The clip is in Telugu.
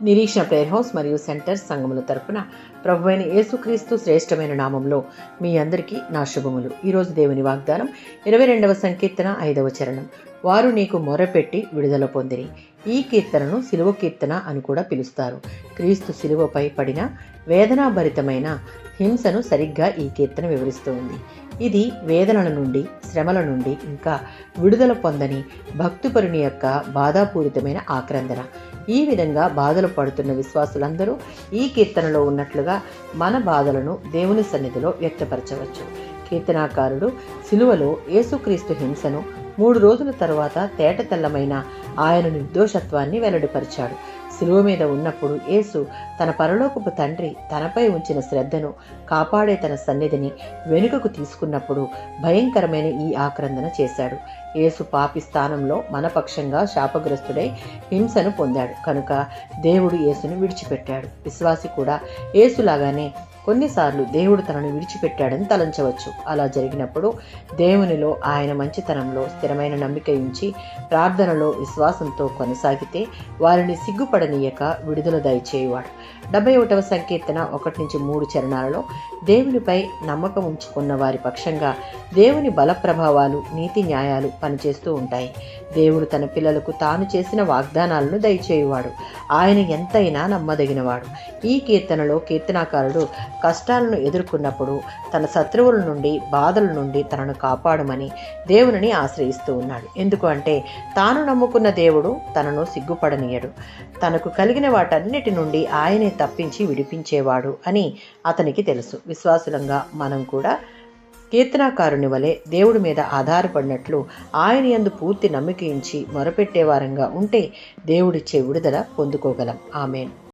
నిరీక్షణ ప్రేయర్ హౌస్ మరియు సెంటర్ సంఘముల తరపున ప్రభువైన యేసుక్రీస్తు శ్రేష్టమైన నామంలో మీ అందరికీ నా శుభములు. ఈరోజు దేవుని వాగ్దానం 22వ సంకీర్తన 5వ చరణం. వారు నీకు మొరపెట్టి విడుదల పొందిరి. ఈ కీర్తనను సిలువ కీర్తన అని కూడా పిలుస్తారు. క్రీస్తు సిలువపై పడిన వేదనాభరితమైన హింసను సరిగ్గా ఈ కీర్తన వివరిస్తూ ఉంది. ఇది వేదనల నుండి, శ్రమల నుండి ఇంకా విడుదల పొందని భక్తుపరుని యొక్క బాధాపూరితమైన ఆక్రందన. ఈ విధంగా బాధలు పడుతున్న విశ్వాసులందరూ ఈ కీర్తనలో ఉన్నట్లుగా మన బాధలను దేవుని సన్నిధిలో వ్యక్తపరచవచ్చు. కీర్తనాకారుడు సిలువలో యేసుక్రీస్తు హింసను 3 రోజుల తరువాత తేటతెల్లమైన ఆయన నిర్దోషత్వాన్ని వెల్లడిపరిచాడు. సిలువ మీద ఉన్నప్పుడు యేసు తన పరలోకపు తండ్రి తనపై ఉంచిన శ్రద్ధను, కాపాడే తన సన్నిధిని వెనుకకు తీసుకున్నప్పుడు భయంకరమైన ఈ ఆక్రందన చేశాడు. యేసు పాపి స్థానంలో మన పక్షంగా శాపగ్రస్తుడై హింసను పొందాడు. కనుక దేవుడు యేసును విడిచిపెట్టాడు. విశ్వాసి కూడా యేసులాగానే కొన్నిసార్లు దేవుడు తనను విడిచిపెట్టాడని తలంచవచ్చు. అలా జరిగినప్పుడు దేవునిలో, ఆయన మంచితనంలో స్థిరమైన నమ్మిక ఉంచి ప్రార్థనలో విశ్వాసంతో కొనసాగితే వారిని సిగ్గుపడనీయక విడుదల దయచేయువాడు. 71వ సంకీర్తన 1-3 చరణాలలో దేవునిపై నమ్మకం ఉంచుకున్న వారి పక్షంగా దేవుని బల ప్రభావాలు, నీతి న్యాయాలు పనిచేస్తూ ఉంటాయి. దేవుడు తన పిల్లలకు తాను చేసిన వాగ్దానాలను దయచేయువాడు. ఆయన ఎంతైనా నమ్మదగినవాడు. ఈ కీర్తనలో కీర్తనాకారుడు కష్టాలను ఎదుర్కొన్నప్పుడు తన శత్రువుల నుండి, బాధల నుండి తనను కాపాడమని దేవునిని ఆశ్రయిస్తూ ఉన్నాడు. ఎందుకు అంటే తాను నమ్ముకున్న దేవుడు తనను సిగ్గుపడనీయడు. తనకు కలిగిన వాటన్నిటి నుండి ఆయనే తప్పించి విడిపించేవాడు అని అతనికి తెలుసు. విశ్వాసులంగా మనం కూడా కీర్తనాకారుని వలె దేవుడి మీద ఆధారపడినట్లు ఆయన యందు పూర్తి నమ్మిక ఉంచి మొరపెట్టే వారంగా ఉంటే దేవుడిచ్చే విడుదల పొందుకోగలం. ఆమేన్.